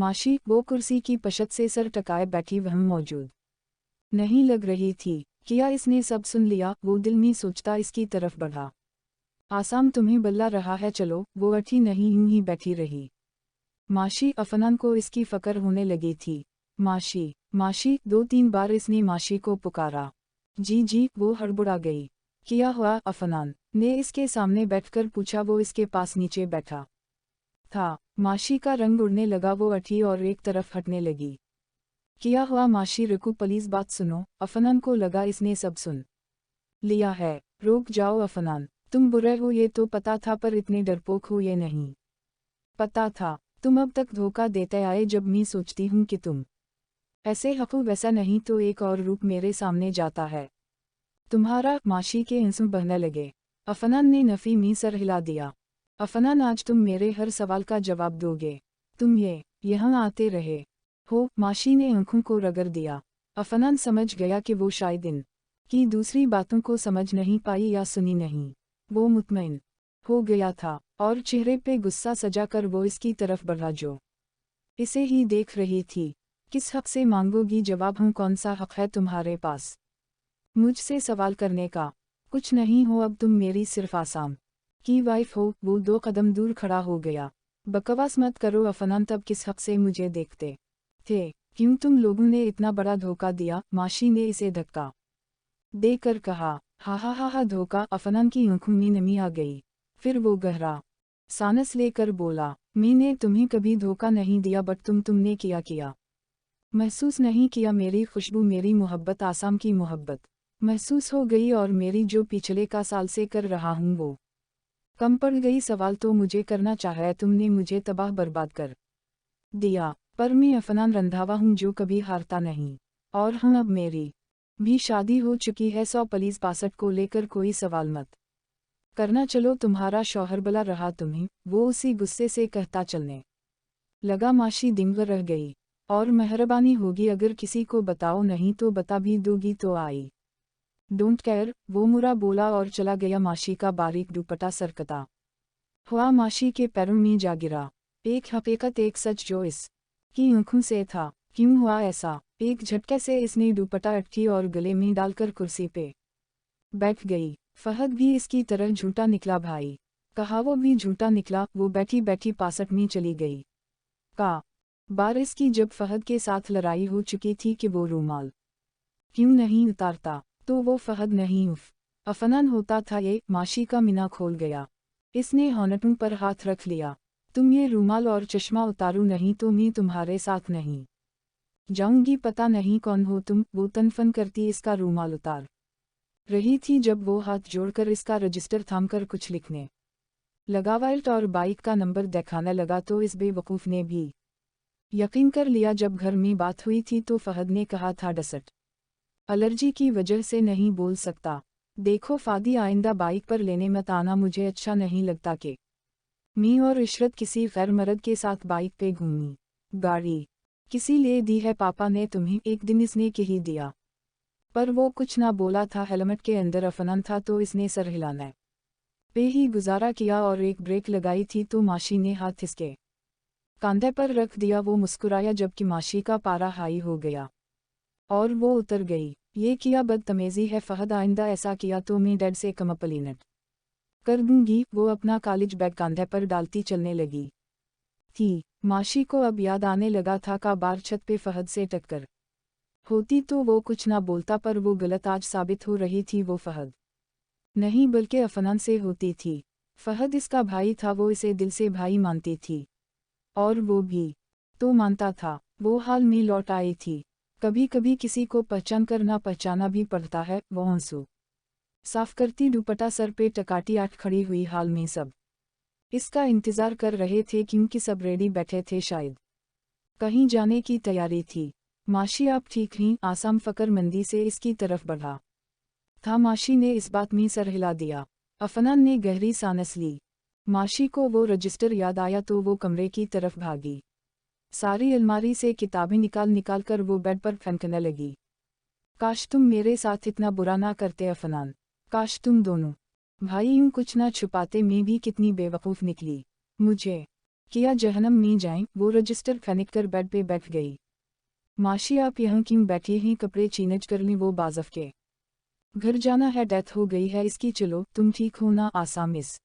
माशी वो कुर्सी की पशत से सर टकाए बैठी वह मौजूद नहीं लग रही थी। किया इसने सब सुन लिया। वो दिल में सोचता इसकी तरफ बढ़ा। आसाम तुम्हें बल्ला रहा है, चलो। वो अठी नहीं, यूं ही बैठी रही। माशी अफनान को इसकी फ़िक्र होने लगी थी। माशी माशी 2-3 बार इसने माशी को पुकारा। जी जी, वो हड़बड़ा गई। क्या हुआ? अफनान ने इसके सामने बैठकर पूछा। वो इसके पास नीचे बैठा था। माशी का रंग उड़ने लगा। वो अठी और एक तरफ हटने लगी। क्या हुआ माशी? रुको, प्लीज बात सुनो। अफनान को लगा इसने सब सुन लिया है। रुक जाओ अफनान, तुम बुरे हो ये तो पता था, पर इतने डरपोक हो ये नहीं पता था। तुम अब तक धोखा देते आए। जब मैं सोचती हूँ कि तुम ऐसे हकू वैसा नहीं तो एक और रूप मेरे सामने जाता है तुम्हारा। माशी के आंसू बहने लगे। अफनान ने नफ़ी में सर हिला दिया। अफनान, आज तुम मेरे हर सवाल का जवाब दोगे। तुम यहाँ आते रहे हो। माशी ने आंखों को रगड़ दिया। अफनान समझ गया कि वो शायद इन की दूसरी बातों को समझ नहीं पाई या सुनी नहीं। वो मुतमईन हो गया था और चेहरे पे गुस्सा सजाकर वो इसकी तरफ बढ़ा जो इसे ही देख रही थी। किस हक से मांगोगी जवाब? हूँ कौन सा हक है तुम्हारे पास मुझसे सवाल करने का? कुछ नहीं हो अब, तुम मेरी सिर्फ आसाम की वाइफ हो। वो 2 कदम दूर खड़ा हो गया। बकवास मत करो अफनान, तब किस हक से मुझे देखते थे? क्यों तुम लोगों ने इतना बड़ा धोखा दिया? माशी ने इसे धक्का देकर कहा। हा हा हा हा, धोखा? अफनान की आंखों में नमी आ गई। फिर वो गहरा सांस लेकर बोला, मैंने तुम्हें कभी धोखा नहीं दिया, बट तुमने किया महसूस नहीं किया? मेरी खुशबू, मेरी मोहब्बत, आसाम की मोहब्बत महसूस हो गई, और मेरी जो पिछले का साल से कर रहा हूँ वो कम पड़ गई। सवाल तो मुझे करना चाहे, तुमने मुझे तबाह बर्बाद कर दिया। पर मैं अफनान रंधावा हूँ जो कभी हारता नहीं। और हाँ, अब मेरी भी शादी हो चुकी है। 100 प्लीज 62 को लेकर कोई सवाल मत करना। चलो, तुम्हारा शौहर बुला रहा तुम्हें। वो उसी गुस्से से कहता चलने लगा। माशी दिंग रह गई। और मेहरबानी होगी अगर किसी को बताओ, नहीं तो बता भी दोगी तो आई डोंट केयर। वो मुरा बोला और चला गया। माशी का बारीक दुपट्टा सरकता हुआ माशी के पैरों में जा गिरा। एक हकीकत, एक सच जो इस की आंखों से था। क्यों हुआ ऐसा? एक झटके से इसने दुपट्टा अटकी और गले में डालकर कुर्सी पे बैठ गई। फहद भी इसकी तरह झूठा निकला भाई। कहा वो भी झूठा निकला। वो बैठी बैठी 65 में चली गई। का बारिश की जब फहद के साथ लड़ाई हो चुकी थी कि वो रूमाल क्यों नहीं उतारता, तो वो फहद नहीं उफ अफनान होता था। ये माशी का मीना खोल गया। इसने होंठों पर हाथ रख लिया। तुम ये रूमाल और चश्मा उतारो, नहीं तो मैं तुम्हारे साथ नहीं जाऊंगी। पता नहीं कौन हो तुम? वो तनफन करती इसका रूमाल उतार रही थी जब वो हाथ जोड़कर इसका रजिस्टर थामकर कुछ लिखने लगा। वाइल्ट और बाइक का नंबर दिखाने लगा तो इस बेवकूफ़ ने भी यकीन कर लिया। जब घर में बात हुई थी तो फहद ने कहा था डसट एलर्जी की वजह से नहीं बोल सकता। देखो फादी, आइंदा बाइक पर लेने मत आना, मुझे अच्छा नहीं लगता कि मैं और इशरत किसी गैर मर्द के साथ बाइक पे घूमी। गाड़ी किसी ले दी है पापा ने तुम्हें? एक दिन इसने कही दिया, पर वो कुछ ना बोला था। हेलमेट के अंदर अफनान था तो इसने सर हिलाने पे ही गुजारा किया और एक ब्रेक लगाई थी तो माशी ने हाथ इसके कंधे पर रख दिया। वो मुस्कुराया जबकि माशी का पारा हाई हो गया और वो उतर गई। ये किया बदतमीजी है फहद, आइंदा ऐसा किया तो मैं डैड से कंप्लेंट कर दूंगी। वो अपना कॉलेज बैग कंधे पर डालती चलने लगी थी। माशी को अब याद आने लगा था का बार छत पे फहद से टक्कर होती तो वो कुछ ना बोलता, पर वो गलत आज साबित हो रही थी। वो फहद नहीं बल्कि अफनान से होती थी। फहद इसका भाई था, वो इसे दिल से भाई मानती थी और वो भी तो मानता था। वो हाल में लौट आई थी। कभी कभी किसी को पहचान कर ना पहचाना भी पड़ता है। वो आंसू साफ करती दुपट्टा सर पे टकाटी आठ खड़ी हुई। हाल में सब इसका इंतजार कर रहे थे क्योंकि सब रेडी बैठे थे, शायद कहीं जाने की तैयारी थी। माशी आप ठीक हैं? आसाम फ़िक्रमंदी से इसकी तरफ बढ़ा था। माशी ने इस बात में सर हिला दिया। अफनान ने गहरी सांस ली। माशी को वो रजिस्टर याद आया तो वो कमरे की तरफ भागी। सारी अलमारी से किताबें निकाल कर वो बेड पर फेंकने लगी। काश तुम मेरे साथ इतना बुरा ना करते अफनान। काश तुम दोनों भाई यूं कुछ ना छुपाते। मैं भी कितनी बेवकूफ़ निकली। मुझे किया जहन्नम में जाएं, वो रजिस्टर फेंक कर बेड पे बैठ गई। माशी आप यहाँ क्यों बैठी हैं, कपड़े चेंज कर ली, वो बाज़फ के घर जाना है, डेथ हो गई है इसकी, चलो तुम ठीक हो ना। आसाम इस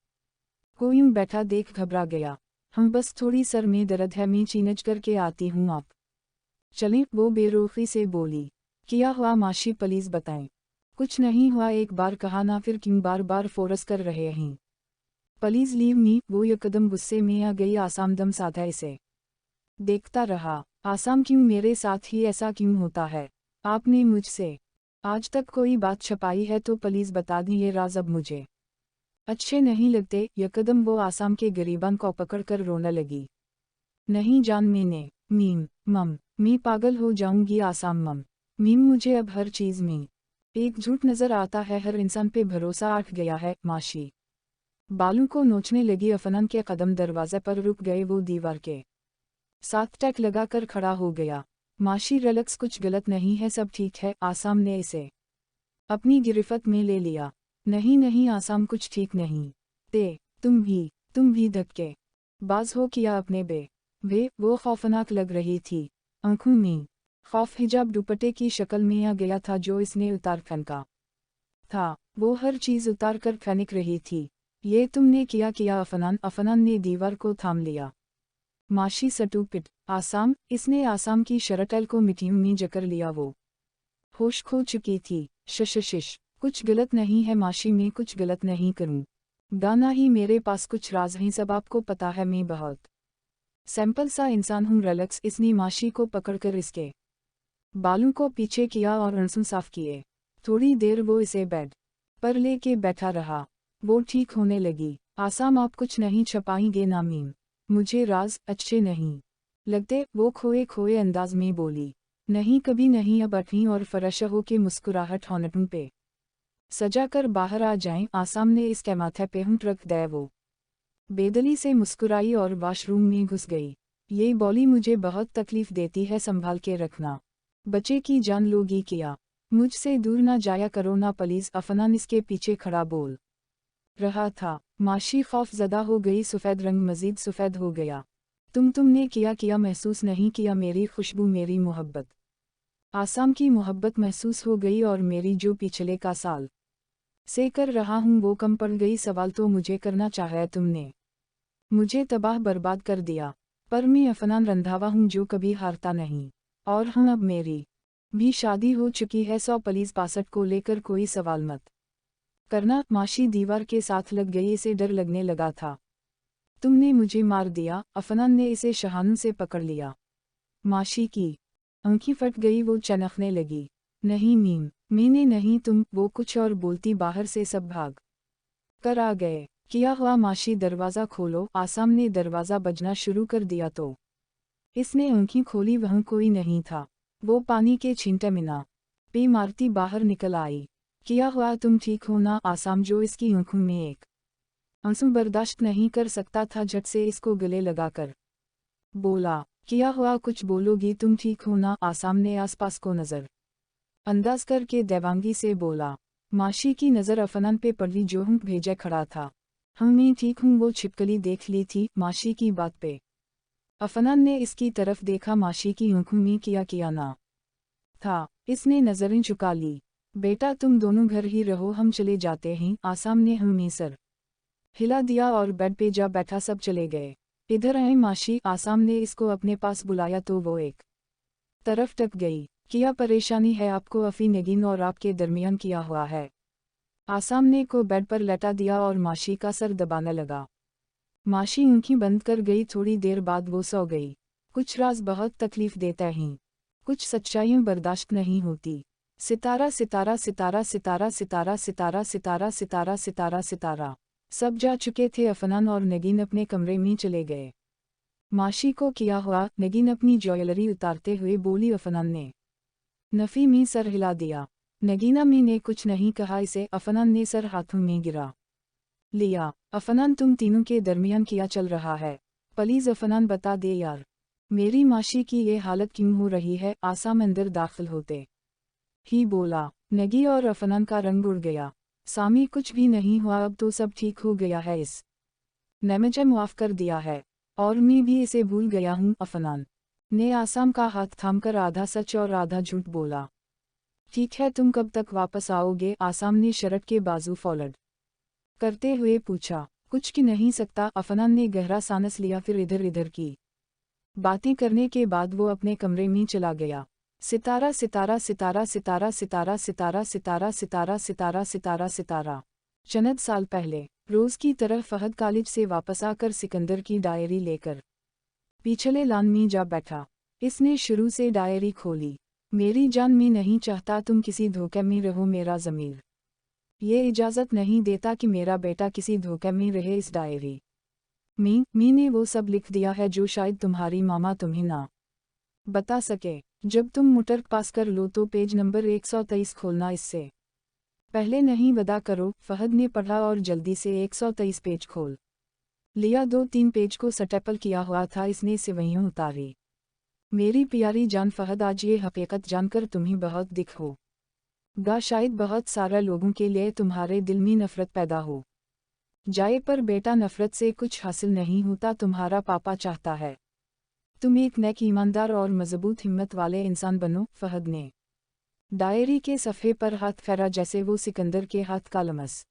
को यूं बैठा देख घबरा गया। हम बस थोड़ी सर में दर्द है, मैं चेंज करके आती हूँ, आप चलें, वो बेरुखी से बोली। किया हुआ माशी प्लीज बताएं। कुछ नहीं हुआ, एक बार कहा ना, फिर क्यों बार बार फोर्स कर रहे हैं। Please leave me. वो यकदम गुस्से में आ गई। आसाम दम साधा इसे देखता रहा। आसाम क्यों, मेरे साथ ही ऐसा क्यों होता है? आपने मुझसे आज तक कोई बात छुपाई है तो प्लीज बता दी, ये राज अब मुझे अच्छे नहीं लगते। यकदम वो आसाम के गरीबान को पकड़कर रोने लगी। नहीं जान, मैंने मम मैं पागल हो जाऊंगी आसाम, मीम मुझे अब हर चीज में एक झूठ नजर आता है, हर इंसान पे भरोसा उठ गया है। माशी बालों को नोचने लगी। अफनान के कदम दरवाजे पर रुक गए। वो दीवार के साथ टैक लगाकर खड़ा हो गया। माशी रिलैक्स, कुछ गलत नहीं है, सब ठीक है। आसाम ने इसे अपनी गिरफ्त में ले लिया। नहीं नहीं आसाम, कुछ ठीक नहीं। तुम भी धक्के बाज हो, किया अपने वे वो खौफनाक लग रही थी। आंखों में खौफ हिजाब दुपट्टे की शक्ल में आ गया था जो इसने उतार फेंका था। वो हर चीज उतार कर फेंक रही थी। ये तुमने किया? अफनान ने दीवार को थाम लिया। माशी सटूपिट। आसाम, इसने आसाम की शर्टल को मिट्टियों में जकड़ लिया। वो होश खो चुकी थी। शश, कुछ गलत नहीं है माशी, मैं कुछ गलत नहीं करूं। गाना ही, मेरे पास कुछ राज हैं, सब आपको पता है, मैं बहुत सैंपल सा इंसान हूं। रिलैक्स। इसने माशी को पकड़कर इसके बालों को पीछे किया और आंसू साफ किए। थोड़ी देर वो इसे बेड पर लेके बैठा रहा। वो ठीक होने लगी। आसाम, आप कुछ नहीं छुपाएंगे ना मीम? मुझे राज अच्छे नहीं लगते, वो खोए अंदाज में बोली। नहीं, कभी नहीं। अब अठवीं और फरश हो के मुस्कुराहट होनटों पे सजा कर बाहर आ जाएं। आसाम ने इसके माथे पे हुंट रख दिया। वो बेदली से मुस्कुराई और वॉशरूम में घुस गई। ये बोली, मुझे बहुत तकलीफ देती है, संभाल के रखना, बच्चे की जान लोगी किया। मुझसे दूर ना जाया करो ना प्लीज। अफनान इसके पीछे खड़ा बोल रहा था। माशी खौफजदा हो गई। सफ़ेद रंग मजीद सफ़ेद हो गया। तुमने किया महसूस नहीं किया मेरी खुशबू, मेरी मोहब्बत? आसाम की मोहब्बत महसूस हो गई, और मेरी जो पिछले का साल से कर रहा हूँ वो कम पड़ गई। सवाल तो मुझे करना चाहे तुमने, मुझे तबाह बर्बाद कर दिया। पर मैं अफनान रंधावा हूँ जो कभी हारता नहीं। और हाँ, अब मेरी भी शादी हो चुकी है। 100 प्लीज 62 को लेकर कोई सवाल मत करना। माशी दीवार के साथ लग गई। इसे डर लगने लगा था। तुमने मुझे मार दिया। अफनान ने इसे शहानों से पकड़ लिया। माशी की आंखें फट गई। वो चनखने लगी। नहीं मीम, मैंने नहीं, तुम। वो कुछ और बोलती, बाहर से सब भाग कर आ गए। किया हुआ माशी, दरवाज़ा खोलो। आसाम ने दरवाज़ा बजना शुरू कर दिया तो इसने आंखें खोली। वहाँ कोई नहीं था। वो पानी के छींटे मिना पे मारती बाहर निकल आई। किया हुआ, तुम ठीक हो ना? आसाम, जो इसकी आंखों में एक आंसू बर्दाश्त नहीं कर सकता था, झट से इसको गले लगाकर बोला। किया हुआ, कुछ बोलोगी? तुम ठीक हो ना? आसाम ने आसपास को नजर अंदाज करके देवांगी से बोला। माशी की नज़र अफनान पे पड़ी जो हुंक भेजे खड़ा था। मैं ठीक हूँ। वो छिपकली देख ली थी माशी की बात पे। अफनान ने इसकी तरफ देखा। माशी की आंखों में किया ना था। इसने नजरें झुका ली। बेटा, तुम दोनों घर ही रहो, हम चले जाते हैं। आसाम ने हमें सर हिला दिया और बेड पे जा बैठा। सब चले गए। इधर आए माशी। आसाम ने इसको अपने पास बुलाया तो वो एक तरफ टक गई। क्या परेशानी है आपको? अफी नगीन और आपके दरमियान किया हुआ है। आसाम ने को बेड पर लेटा दिया और माशी का सर दबाने लगा। माशी आंखें बंद कर गई। थोड़ी देर बाद वो सो गई। कुछ राज बहुत तकलीफ देते हैं, कुछ सच्चाइयाँ बर्दाश्त नहीं होती। सितारा सितारा सितारा सितारा सितारा सितारा सितारा सितारा सितारा सितारा सब जा चुके थे। अफनान और नगीन अपने कमरे में चले गए। माशी को किया हुआ। नगीन अपनी ज्वेलरी उतारते हुए बोली। अफनान ने नफ़ी में सर हिला दिया। नगीना मी ने कुछ नहीं कहा इसे। अफनान ने सर हाथों में गिरा लिया। अफनान, तुम तीनों के दरमियान क्या चल रहा है? प्लीज अफनान बता दे यार, मेरी माशी की ये हालत क्यों हो रही है? आसाम अंदर दाखिल होते ही बोला। नगी और अफनान का रंग उड़ गया। सामी, कुछ भी नहीं हुआ, अब तो सब ठीक हो गया है। इस ने मुझे मुआफ कर दिया है। और मैं भी इसे भूल गया हूँ। अफनान ने आसाम का हाथ थामकर आधा सच और आधा झूठ बोला। ठीक है, तुम कब तक वापस आओगे? आसाम ने शर्ट के बाजू फोल्ड करते हुए पूछा। कुछ की नहीं सकता। अफनान ने गहरा सांस लिया, फिर इधर इधर की बातें करने के बाद वो अपने कमरे में चला गया। सितारा सितारा सितारा सितारा सितारा सितारा सितारा सितारा सितारा सितारा सितारा। चंद साल पहले रोज की तरह फहद कॉलेज से वापस आकर सिकंदर की डायरी लेकर पिछले लान में जा बैठा। इसने शुरू से डायरी खोली। मेरी जान, मैं नहीं चाहता तुम किसी धोखे में रहो। मेरा ज़मीर ये इजाज़त नहीं देता कि मेरा बेटा किसी धोखे में रहे। इस डायरी मी ने वो सब लिख दिया है जो शायद तुम्हारी मामा तुम्हें ना बता सके। जब तुम मुटर पास कर लो तो पेज नंबर 123 खोलना। इससे पहले नहीं बदा करो। फहद ने पढ़ा और जल्दी से 123 पेज खोल लिया। 2-3 पेज को स्टेपल किया हुआ था, इसने सिवैयों उतारी। मेरी प्यारी जान फहद, आज ये हकीकत जानकर तुम्हें बहुत दुख हो गा। शायद बहुत सारे लोगों के लिए तुम्हारे दिल में नफरत पैदा हो जाए, पर बेटा नफरत से कुछ हासिल नहीं होता। तुम्हारा पापा चाहता है तुम एक नेक, ईमानदार और मजबूत हिम्मत वाले इंसान बनो। फहद ने डायरी के सफ़े पर हाथ फेरा, जैसे वो सिकंदर के हाथ का लमस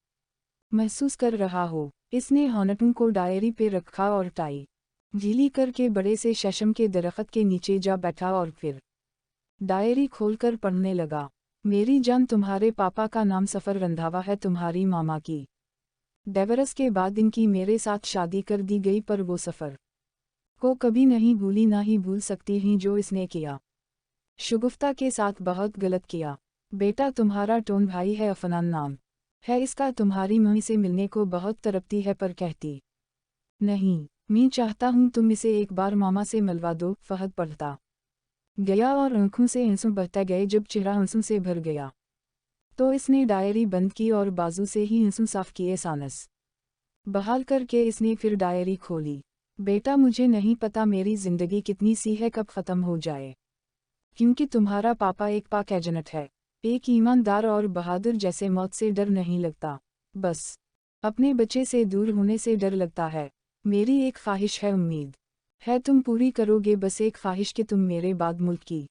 महसूस कर रहा हो। इसने हॉनटों को डायरी पे रखा और टाई ढीली करके बड़े से शशम के दरख्त के नीचे जा बैठा और फिर डायरी खोलकर पढ़ने लगा। मेरी जान, तुम्हारे पापा का नाम सफ़र रंधावा है। तुम्हारी मामा की डिवोर्स के बाद इनकी मेरे साथ शादी कर दी गई, पर वो सफ़र को कभी नहीं भूली, ना ही भूल सकती ही जो इसने किया। शगुफ्ता के साथ बहुत गलत किया। बेटा, तुम्हारा टोन भाई है, अफनान नाम है इसका। तुम्हारी मम्मी से मिलने को बहुत तड़पती है, पर कहती नहीं। मैं चाहता हूँ तुम इसे एक बार मामा से मिलवा दो। फहद पढ़ता गया और आंखों से आंसू बहते गए। जब चेहरा आंसू से भर गया तो इसने डायरी बंद की और बाजू से ही आंसू साफ किए। सांस बहाल करके इसने फिर डायरी खोली। बेटा, मुझे नहीं पता मेरी जिंदगी कितनी सी है, कब ख़त्म हो जाए, क्योंकि तुम्हारा पापा एक पाक एजेंट है, एक ईमानदार और बहादुर, जैसे मौत से डर नहीं लगता, बस अपने बच्चे से दूर होने से डर लगता है। मेरी एक ख्वाहिश है, उम्मीद है तुम पूरी करोगे। बस एक ख्वाहिश कि तुम मेरे बाद मुल्क की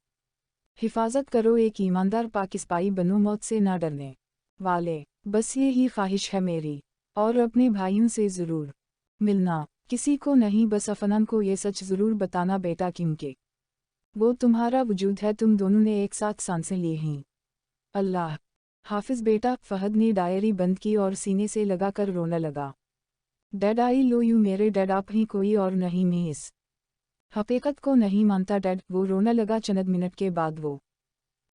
हिफाजत करो, एक ईमानदार पाक सिपाही बनो, मौत से ना डरने वाले। बस ये ही ख्वाहिश है मेरी। और अपने भाइयों से ज़रूर मिलना, किसी को नहीं, बस अफनान को ये सच ज़रूर बताना बेटा, क्योंकि वो तुम्हारा वजूद है। तुम दोनों ने एक साथ सांसें ली हैं। अल्लाह हाफिज़ बेटा। फहद ने डायरी बंद की और सीने से लगाकर रोने लगा। डैड, आई लो यू मेरे डैड, आप ही कोई और नहीं। मैं इस हकीकत को नहीं मानता डैड। वो रोने लगा। चंद मिनट के बाद वो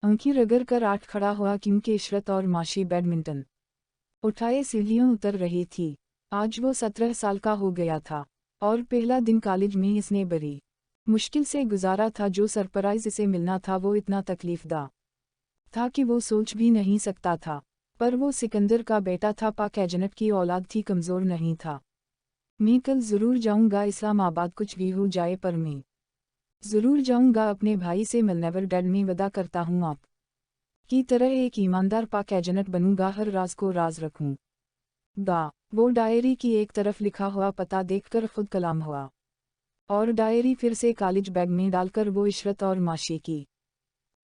आंखें रगड़ कर आठ खड़ा हुआ, क्योंकि इशरत और माशी बैडमिंटन उठाए सीढ़ियों उतर रही थी। आज वो 17 साल का हो गया था और पहला दिन कॉलेज में इसने बड़ी मुश्किल से गुजारा था। जो सरप्राइज इसे मिलना था वो इतना तकलीफदा था कि वो सोच भी नहीं सकता था। पर वो सिकंदर का बेटा था, पाक एजेंट की औलाद थी, कमज़ोर नहीं था। मैं कल ज़रूर जाऊंगा इस्लामाबाद, कुछ भी हो जाए, पर मैं ज़रूर जाऊंगा अपने भाई से मिलने। डैड, मैं वादा करता हूँ आप की तरह एक ईमानदार पाक एजेंट बनूंगा, हर राज को राज रखूं। वो डायरी की एक तरफ लिखा हुआ पता देखकर खुद कलाम हुआ और डायरी फिर से कॉलेज बैग में डालकर वो इशरत और माशी की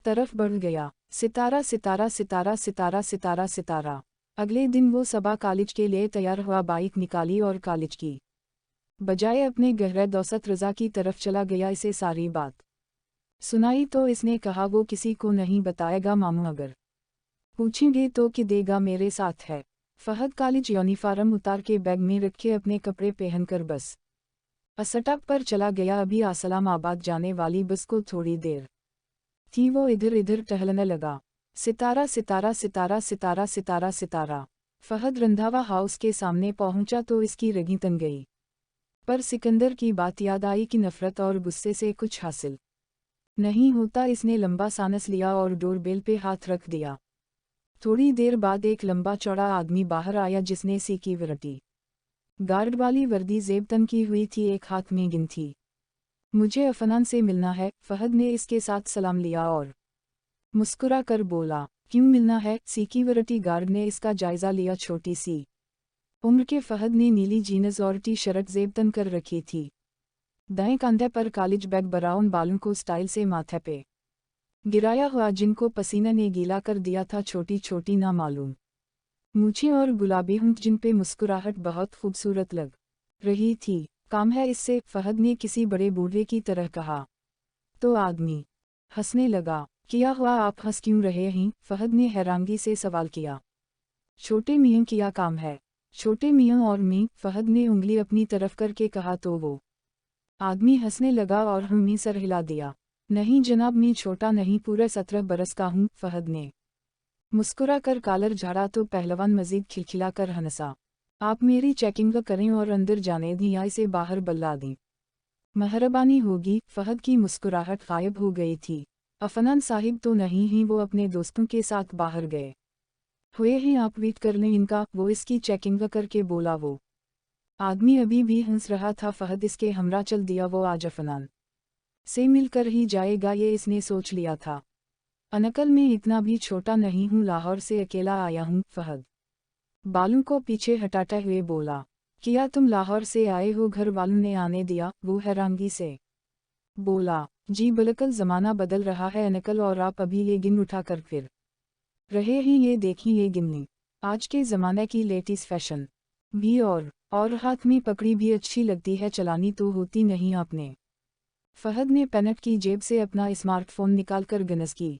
तरफ बढ़ गया। सितारा सितारा सितारा सितारा सितारा सितारा। अगले दिन वो सबा कॉलेज के लिए तैयार हुआ, बाइक निकाली और कॉलेज की बजाय अपने गहरे दौसत रज़ा की तरफ चला गया। इसे सारी बात सुनाई तो इसने कहा वो किसी को नहीं बताएगा। मामू अगर पूछेंगे तो कि देगा, मेरे साथ है। फहद कॉलेज यूनिफॉर्म उतार के बैग में रखे अपने कपड़े पहनकर बस स्टॉप पर चला गया। अभी इस्लामाबाद जाने वाली बस को थोड़ी देर थी, वो इधर इधर टहलने लगा। सितारा सितारा सितारा सितारा सितारा सितारा। फहद रंधावा हाउस के सामने पहुंचा तो इसकी रगी तन गई, पर सिकंदर की बात याद आई कि नफरत और गुस्से से कुछ हासिल नहीं होता। इसने लंबा सांस लिया और डोरबेल पे हाथ रख दिया। थोड़ी देर बाद एक लंबा चौड़ा आदमी बाहर आया, जिसने सिक्योरिटी गार्ड वाली वर्दी जेब तन की हुई थी, एक हाथ में गिन थी। मुझे अफनान से मिलना है। फहद ने इसके साथ सलाम लिया और मुस्कुरा कर बोला, क्यों मिलना है? सिक्योरिटी गार्ड ने इसका जायजा लिया। छोटी सी उम्र के फहद ने नीली जीन्स और टी शर्ट जेब तन कर रखी थी। दाएं कंधे पर कॉलेज बैग, ब्राउन बालों को स्टाइल से माथे पे गिराया हुआ, जिनको पसीने ने गीला कर दिया था, छोटी छोटी ना मालूम मूछें और गुलाबी होंठ, जिन पे मुस्कुराहट बहुत खूबसूरत लग रही थी। काम है इससे, फहद ने किसी बड़े बूढ़े की तरह कहा। तो आदमी हंसने लगा। किया हुआ आप हंस क्यों रहे हैं? फहद ने हैरानगी से सवाल किया। छोटे मियाँ किया काम है। छोटे मियाँ और मैं, फहद ने उंगली अपनी तरफ करके कहा। तो वो आदमी हंसने लगा और हमें सर हिला दिया। नहीं जनाब, मैं छोटा नहीं, पूरे 17 बरस का हूँ। फहद ने मुस्कुरा कर कॉलर झाड़ा तो पहलवान मजीद खिलखिला कर हंसा। आप मेरी चेकिंग करें और अंदर जाने दें या इसे बाहर बुला दें, मेहरबानी होगी। फहद की मुस्कुराहट गायब हो गई थी। अफनान साहिब तो नहीं ही, वो अपने दोस्तों के साथ बाहर गए हुए ही। आप वेट कर लें इनका, वो इसकी चेकिंग करके बोला। वो आदमी अभी भी हंस रहा था। फहद इसके हमरा चल दिया, वो आज अफनान से मिलकर ही जाएगा, ये इसने सोच लिया था। अनकल मैं इतना भी छोटा नहीं हूँ, लाहौर से अकेला आया हूँ। फहद बालों को पीछे हटाते हुए बोला। किया तुम लाहौर से आए हो? घर वालों ने आने दिया? वो हैरानगी से बोला। जी बिल्कुल, ज़माना बदल रहा है अनकल, और आप अभी ये गिन उठा कर फिर रहे ही। ये देखिए, ये गिननी आज के ज़माने की लेटेस्ट फैशन भी, और हाथ में पकड़ी भी अच्छी लगती है, चलानी तो होती नहीं आपने? फहद ने पैनट की जेब से अपना स्मार्टफोन निकालकर गनस की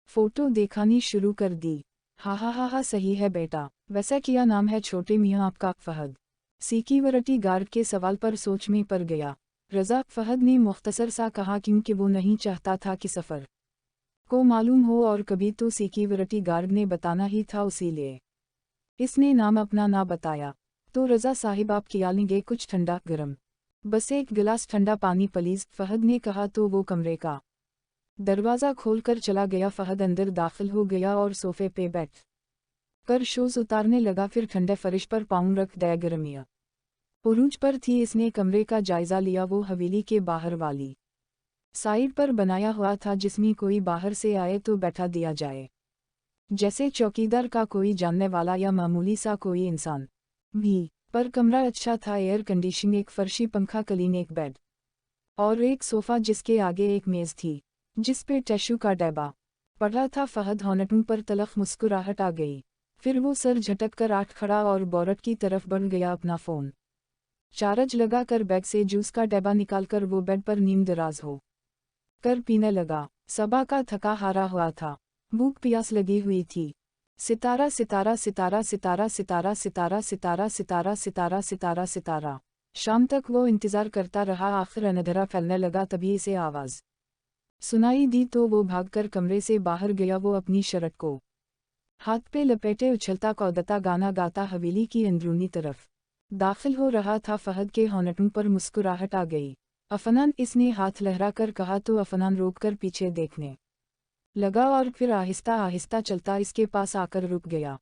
फ़ोटो दिखानी शुरू कर दी। हा, सही है बेटा। वैसा क्या नाम है छोटे मियाँ आपका? फहद सिक्योरिटी गार्ड के सवाल पर सोच में पड़ गया। रज़ा, फहद ने मुख्तसर सा कहा, क्योंकि वो नहीं चाहता था कि सफ़र को मालूम हो, और कभी तो सिक्योरिटी गार्ड ने बताना ही था, इसीलिए इसने नाम अपना ना बताया। तो रज़ा साहिब, आप क्या लेंगे? कुछ ठंडा गरम? बस एक गिलास ठंडा पानी प्लीज़, फहद ने कहा। तो वो कमरे का दरवाज़ा खोलकर चला गया। फहद अंदर दाखिल हो गया और सोफे पे बैठ कर शूज़ उतारने लगा, फिर ठंडे फर्श पर पाँव रख दिया। गर्मियाँ उरूज पर थी, इसने कमरे का जायज़ा लिया। वो हवेली के बाहर वाली साइड पर बनाया हुआ था, जिसमें कोई बाहर से आए तो बैठा दिया जाए, जैसे चौकीदार का कोई जानने वाला या मामूली सा कोई इंसान भी। पर कमरा अच्छा था, एयर कंडीशन, एक फर्शी पंखा, कलीन, एक बेड और एक सोफ़ा, जिसके आगे एक मेज़ थी जिस पे टिश्यू का डब्बा पड़ा था। फहद होंठों पर तलख मुस्कुराहट आ गई। फिर वो सर झटक कर आठ खड़ा और बोरड की तरफ बढ़ गया। अपना फ़ोन चार्ज लगा कर बैग से जूस का डब्बा निकालकर वो बेड पर नीम दराज हो कर पीने लगा। सबा का थका हारा हुआ था, भूख प्यास लगी हुई थी। सितारा सितारा सितारा सितारा सितारा सितारा सितारा सितारा सितारा सितारा सितारा। शाम तक वो इंतज़ार करता रहा। आखिर अंधेरा फैलने लगा, तभी इसे आवाज़ सुनाई दी तो वो भागकर कमरे से बाहर गया। वो अपनी शर्ट को हाथ पे लपेटे उछलता कौदता गाना गाता हवेली की अंदरूनी तरफ दाखिल हो रहा था। फहद के होंठों पर मुस्कुराहट आ गई। अफनान, इसने हाथ लहरा कर कहा। तो अफनान रोककर पीछे देखने लगा और फिर आहिस्ता आहिस्ता चलता इसके पास आकर रुक गया।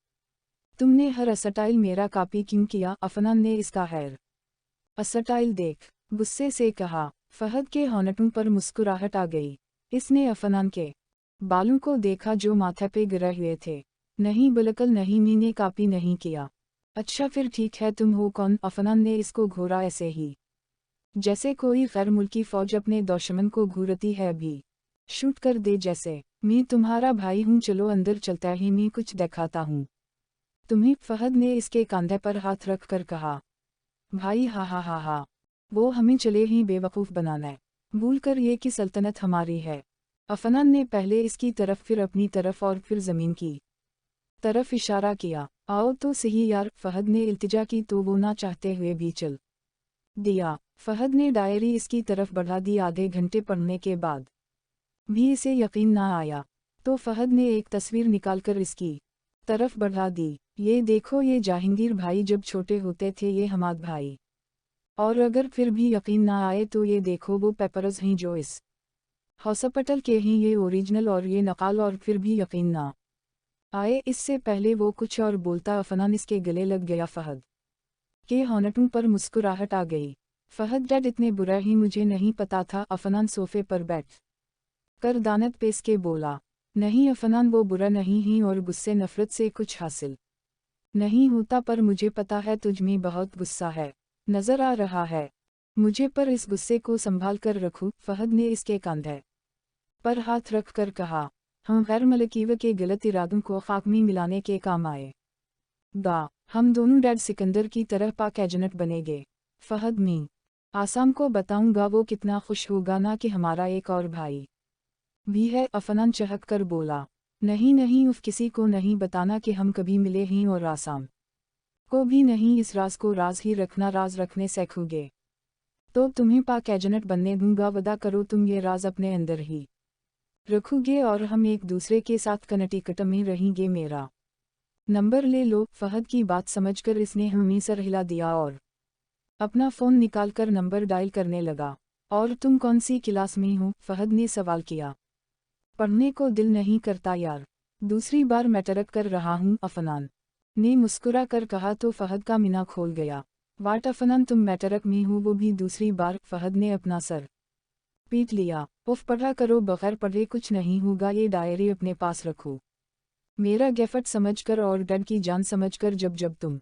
तुमने हर स्टाइल मेरा कॉपी क्यों किया? अफनान ने इसका हैर स्टाइल देख गुस्से से कहा। फहद के होंठों पर मुस्कुराहट आ गई। इसने अफनान के बालों को देखा जो माथे पे गिरे हुए थे। नहीं बिल्कुल नहीं, मैंने कॉपी नहीं किया। अच्छा फिर ठीक है, तुम हो कौन? अफनान ने इसको घूरा, ऐसे ही जैसे कोई गैर मुल्की फौज अपने दुश्मन को घूरती है, अभी शूट कर दे जैसे। मैं तुम्हारा भाई हूँ, चलो अंदर चलता ही, मैं कुछ दिखाता हूँ तुम्हें। फहद ने इसके कंधे पर हाथ रख कर कहा। भाई? हा, वो हमें चले ही बेवकूफ़ बनाना, भूल कर ये कि सल्तनत हमारी है। अफनान ने पहले इसकी तरफ, फिर अपनी तरफ और फिर ज़मीन की तरफ इशारा किया। आओ तो सही यार, फहद ने इल्तिजा की। तो वो ना चाहते हुए भी चल दिया। फहद ने डायरी इसकी तरफ बढ़ा दी। आधे घंटे पढ़ने के बाद भी इसे यकीन ना आया, तो फहद ने एक तस्वीर निकालकर इसकी तरफ बढ़ा दी। ये देखो, ये जहांगीर भाई जब छोटे होते थे, ये हमाद भाई। और अगर फिर भी यकीन ना आए तो ये देखो, वो पेपर्स हैं जो इस हॉस्पिटल के हैं, ये ओरिजिनल और ये नकाल। और फिर भी यकीन ना आए, इससे पहले वो कुछ और बोलता, अफनान इसके गले लग गया। फहद के होंठों पर मुस्कुराहट आ गई। फहद, डैड इतने बुरा ही मुझे नहीं पता था। अफनान सोफे पर बैठ कर दानत पेस के बोला। नहीं अफनान, वो बुरा नहीं ही, और गुस्से नफरत से कुछ हासिल नहीं होता, पर मुझे पता है तुझ में बहुत गुस्सा है, नज़र आ रहा है मुझे पर इस गुस्से को संभाल कर रखूं। फहद ने इसके कंधे पर हाथ रख कर कहा, हम गैर मलकीव के गलत इरादों को खाक में मिलाने के काम आए। हम दोनों डैड सिकंदर की तरह पाक एजेंट बनेंगे। फहद मी आसाम को बताऊंगा वो कितना खुश होगा ना कि हमारा एक और भाई भी है। अफनान चहक कर बोला, नहीं नहीं, उफ किसी को नहीं बताना कि हम कभी मिले हैं, और आसाम को भी नहीं। इस राज को राज ही रखना, राज रखने सीखोगे तो तुम्हें पाक एजेंट बनने दूंगा। वदा करो तुम ये राज अपने अंदर ही रखोगे और हम एक दूसरे के साथ कनेक्टिकट में रहेंगे। मेरा नंबर ले लो। फहद की बात समझकर इसने हमें सर हिला दिया और अपना फ़ोन निकालकर नंबर डायल करने लगा। और तुम कौन सी क्लास में हो? फहद ने सवाल किया। पढ़ने को दिल नहीं करता यार, दूसरी बार मैट्रिक कर रहा हूँ। अफनान ने मुस्कुरा कर कहा तो फहद का मीना खोल गया। वाट अफनान, तुम मैट्रिक में हो, वो भी दूसरी बार? फहद ने अपना सर पीट लिया। उफ पढ़ा करो, बगैर पढ़े कुछ नहीं होगा। ये डायरी अपने पास रखो, मेरा गिफ्ट समझकर और डर की जान समझकर। जब जब तुम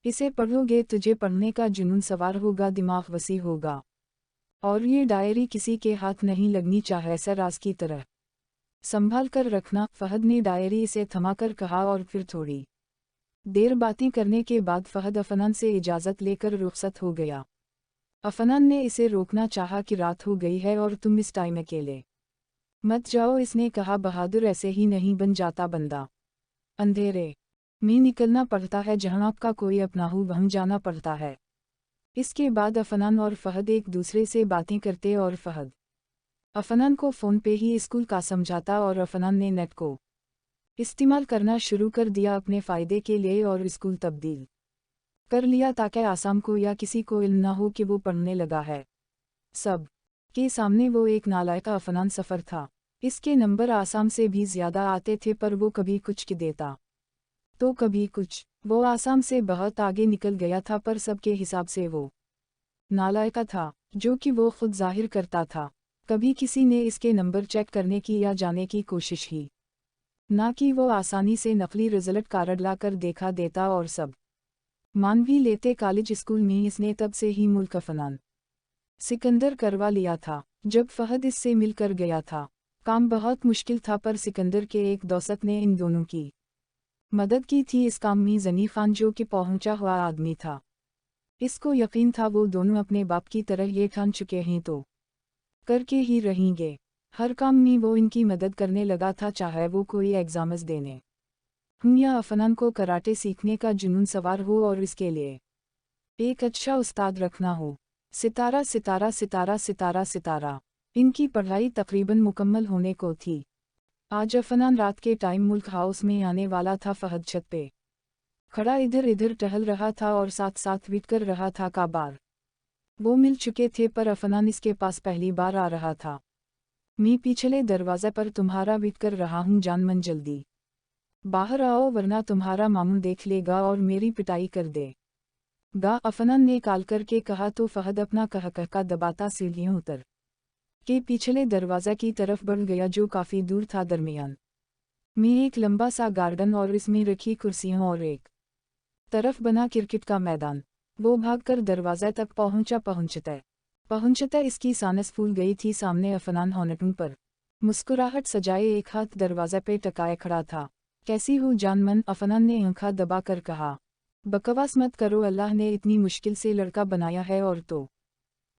इसे पढ़ोगे तुझे पढ़ने का जुनून सवार होगा, दिमाग वसी होगा। और ये डायरी किसी के हाथ नहीं लगनी चाहिए, सर राज की तरह संभाल कर रखना। फहद ने डायरी इसे थमाकर कहा और फिर थोड़ी देर बातें करने के बाद फहद अफनान से इजाज़त लेकर रुखसत हो गया। अफनान ने इसे रोकना चाहा कि रात हो गई है और तुम इस टाइम अकेले मत जाओ। इसने कहा, बहादुर ऐसे ही नहीं बन जाता बंदा, अंधेरे में निकलना पड़ता है, जहाँ आपका कोई अपना हो वहीं जाना पड़ता है। इसके बाद अफनान और फहद एक दूसरे से बातें करते और फहद अफनान को फ़ोन पे ही स्कूल का समझाता और अफनान ने नेट को इस्तेमाल करना शुरू कर दिया अपने फ़ायदे के लिए और स्कूल तब्दील कर लिया ताकि आसाम को या किसी को इल्म ना हो कि वो पढ़ने लगा है। सब के सामने वो एक नालायक अफनान सफ़र था। इसके नंबर आसाम से भी ज़्यादा आते थे, पर वो कभी कुछ की देता तो कभी कुछ। वो आसाम से बहुत आगे निकल गया था, पर सबके हिसाब से वो नालायक था, जो कि वो खुद जाहिर करता था। कभी किसी ने इसके नंबर चेक करने की या जाने की कोशिश ही ना कि। वो आसानी से नकली रिजल्ट कार्ड ला कर देखा देता और सब मान भी लेते। कॉलेज स्कूल में इसने तब से ही मुल्क अफनान सिकंदर करवा लिया था। जब फहद इससे मिलकर गया था, काम बहुत मुश्किल था, पर सिकंदर के एक दोस्त ने इन दोनों की मदद की थी इस काम में। जनी खान, जो कि पहुंचा हुआ आदमी था, इसको यकीन था वो दोनों अपने बाप की तरह ये ठान चुके हैं तो करके ही रहेंगे। हर काम में वो इनकी मदद करने लगा था, चाहे वो कोई एग्जाम्स देने या अफनान को कराटे सीखने का जुनून सवार हो और इसके लिए एक अच्छा उस्ताद रखना हो। सितारा सितारा सितारा सितारा सितारा इनकी पढ़ाई तकरीबन मुकम्मल होने को थी। आज अफनान रात के टाइम मुल्क हाउस में आने वाला था। फहद छत पे खड़ा इधर इधर टहल रहा था और साथ साथ वेट कर रहा था का बार वो मिल चुके थे, पर अफनान इसके पास पहली बार आ रहा था। मैं पिछले दरवाजे पर तुम्हारा वेट कर रहा हूँ, जानमन जल्दी बाहर आओ वरना तुम्हारा मामू देख लेगा और मेरी पिटाई कर दे गा। अफनान ने काल करके कहा तो फहद अपना कहका दबाता सीढ़ियों उतर के पिछले दरवाज़ा की तरफ बढ़ गया, जो काफ़ी दूर था। दरमियान में एक लंबा सा गार्डन और इसमें रखी कुर्सियां और एक तरफ बना क्रिकेट का मैदान। वो भागकर दरवाज़े तक पहुंचता इसकी सांस फूल गई थी। सामने अफनान हॉनटून पर मुस्कुराहट सजाए एक हाथ दरवाजे पे टकाए खड़ा था। कैसी हो जानमन? अफनान ने आंखा दबा कर कहा। बकवास मत करो, अल्लाह ने इतनी मुश्किल से लड़का बनाया है और तो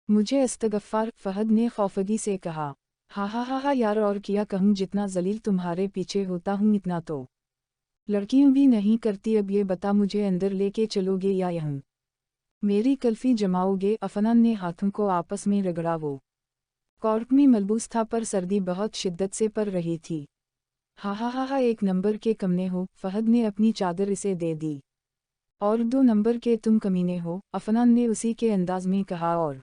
मुझे इस्तगफार। फहद ने खौफगी से कहा। हा यार, और क्या कहूँ, जितना जलील तुम्हारे पीछे होता हूँ इतना तो लड़कियों भी नहीं करती। अब ये बता, मुझे अंदर लेके चलोगे या यहाँ मेरी कल्फी जमाओगे? अफनान ने हाथों को आपस में रगड़ा। वो कॉर्क में मलबूस था, पर सर्दी बहुत शिद्दत से पड़ रही थी। हा, एक नंबर के कमने हो। फहद ने अपनी चादर इसे दे दी। और 2 नंबर के तुम कमीने हो, अफनान ने उसी के अंदाज में कहा और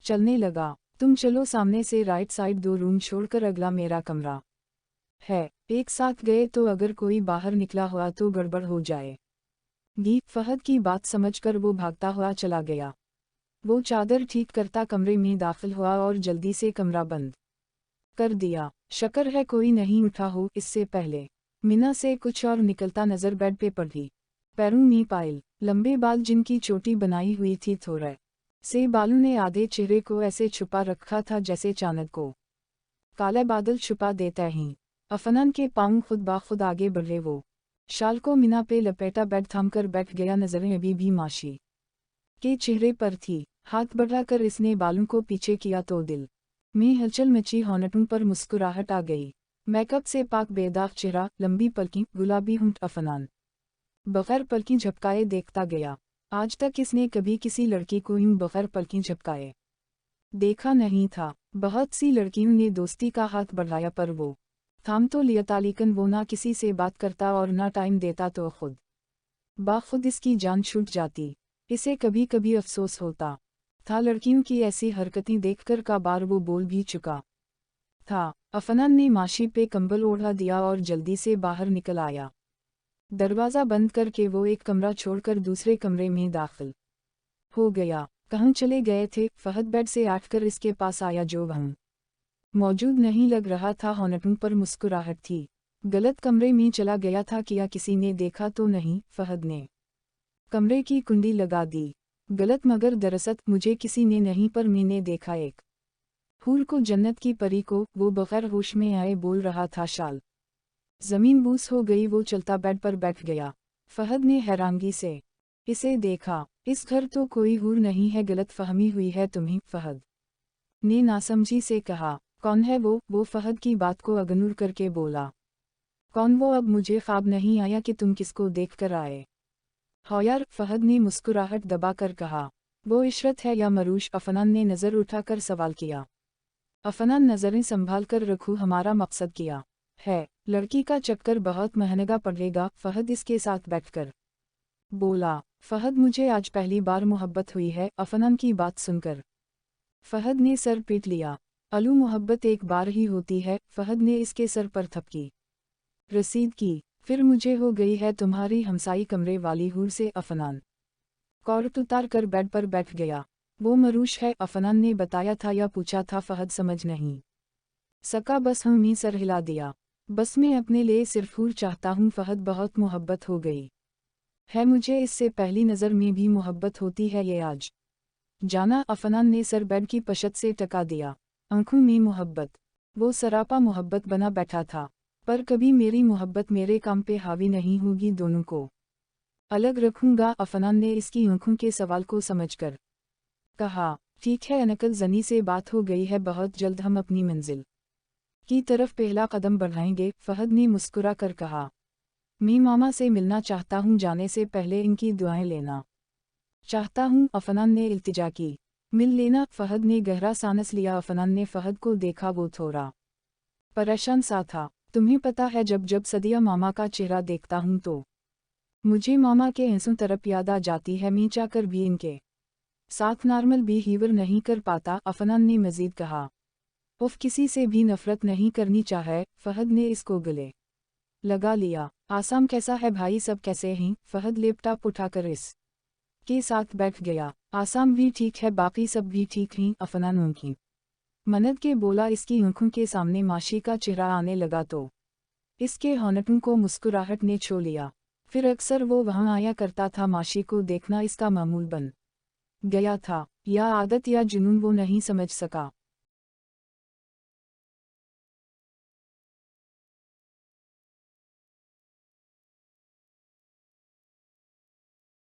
चलने लगा। तुम चलो सामने से, राइट साइड 2 रूम छोड़कर अगला मेरा कमरा है। एक साथ गए तो अगर कोई बाहर निकला हुआ तो गड़बड़ हो जाए। फहद की बात समझकर वो भागता हुआ चला गया। वो चादर ठीक करता कमरे में दाखिल हुआ और जल्दी से कमरा बंद कर दिया। शक्र है कोई नहीं उठा हो। इससे पहले मीना से कुछ और निकलता नजर बेड पे पड़ी। पैरों में पायल, लंबे बाल जिनकी चोटी बनाई हुई थी, थोड़े से बालू ने आधे चेहरे को ऐसे छुपा रखा था जैसे चांद को काला बादल छुपा देता ही। अफनान के पांव खुद बाखुद आगे बढ़े। वो शाल को मीना पे लपेटा बेड थामकर बैठ गया। नजरें अभी भी माशी के चेहरे पर थी। हाथ बढ़ाकर इसने बालों को पीछे किया तो दिल में हलचल मची। होंठों पर मुस्कुराहट आ गई। मेकअप से पाक बेदाग चेहरा, लंबी पलकें, गुलाबी होंठ। अफनान बगैर पलकें झपकाए देखता गया। आज तक इसने कभी किसी लड़की को यूं बगैर पलकें झपकाए देखा नहीं था। बहुत सी लड़कियों ने दोस्ती का हाथ बढ़ाया पर वो थाम तो लिया तालिकन। वो ना किसी से बात करता और ना टाइम देता तो खुद बाखुद इसकी जान छूट जाती। इसे कभी कभी अफसोस होता था लड़कियों की ऐसी हरकतें देखकर। का बार वो बोल भी चुका था। अफनान ने माशी पे कंबल ओढ़ा दिया और जल्दी से बाहर निकल आया। दरवाज़ा बंद करके वो एक कमरा छोड़कर दूसरे कमरे में दाखिल हो गया। कहाँ चले गए थे? फहद बेड से उठकर इसके पास आया जो वहाँ मौजूद नहीं लग रहा था। होंठों पर मुस्कुराहट थी। गलत कमरे में चला गया था क्या? किसी ने देखा तो नहीं? फहद ने कमरे की कुंडी लगा दी। गलत मगर दरअसल मुझे किसी ने नहीं पर मैंने देखा एक हूर को, जन्नत की परी को। वो बगैर होश में आए बोल रहा था। शाल जमीन बूस हो गई। वो चलता बेड पर बैठ गया। फहद ने हैरानगी से इसे देखा। इस घर तो कोई हूर नहीं है, गलत फहमी हुई है तुम्हें। फहद ने नासमझी से कहा। कौन है वो? वो फहद की बात को इग्नोर करके बोला। कौन वो? अब मुझे ख्वाब नहीं आया कि तुम किसको देख कर आए हो यार। फहद ने मुस्कुराहट दबाकर कहा। वो इशरत है या मरूश? अफनान ने नज़र उठाकर सवाल किया। अफनान नज़रें संभाल कर रखूँ, हमारा मकसद किया है। लड़की का चक्कर बहुत महंगा पड़ेगा। फहद इसके साथ बैठकर बोला। फहद मुझे आज पहली बार मोहब्बत हुई है। अफनान की बात सुनकर फहद ने सर पीट लिया। अलू मोहब्बत एक बार ही होती है। फहद ने इसके सर पर थपकी रसीद की। फिर मुझे हो गई है तुम्हारी हमसाई कमरे वाली हूर से। अफनान कॉर्ट उतार कर बेड पर बैठ गया। वो मरूश है अफनान ने बताया था या पूछा था? फहद समझ नहीं सका। बस हमने सर हिला दिया। बस मैं अपने लिए सिर्फ हूर चाहता हूँ। फहद बहुत मोहब्बत हो गई है मुझे इससे। पहली नज़र में भी मोहब्बत होती है ये आज जाना। अफनान ने सर बेड की पशत से टका दिया। आंखों में मोहब्बत। वो सरापा मोहब्बत बना बैठा था। पर कभी मेरी मोहब्बत मेरे काम पे हावी नहीं होगी। दोनों को अलग रखूंगा। अफनान ने इसकी आंखों के सवाल को समझकर कहा। ठीक है, अनकल जनी से बात हो गई है। बहुत जल्द हम अपनी मंजिल की तरफ पहला कदम बढ़ाएंगे। फहद ने मुस्कुरा कर कहा। मैं मामा से मिलना चाहता हूँ। जाने से पहले इनकी दुआएं लेना चाहता हूँ। अफनान ने इल्तिजा की। मिल लेना। फहद ने गहरा सांस लिया। अफनान ने फहद को देखा। वो थोड़ा परेशान सा था। तुम्हें पता है जब जब सदिया मामा का चेहरा देखता हूँ तो मुझे मामा के आंसू तरफ याद आ जाती है। मैं चाहकर भी इनके साथ नॉर्मल बिहेवियर नहीं कर पाता। अफनान ने मजीद कहा। उफ, किसी से भी नफरत नहीं करनी चाहे। फहद ने इसको गले लगा लिया। आसाम कैसा है भाई? सब कैसे हैं? फहद लैपटॉप उठाकर इस के साथ बैठ गया। आसाम भी ठीक है, बाकी सब भी ठीक हैं। अफनान उनकी मन्नत के बोला। इसकी आंखों के सामने माशी का चेहरा आने लगा तो इसके होंठों को मुस्कुराहट ने छू लिया। फिर अक्सर वो वहाँ आया करता था। माशी को देखना इसका मामूल बन गया था। या आदत या जुनून वो नहीं समझ सका।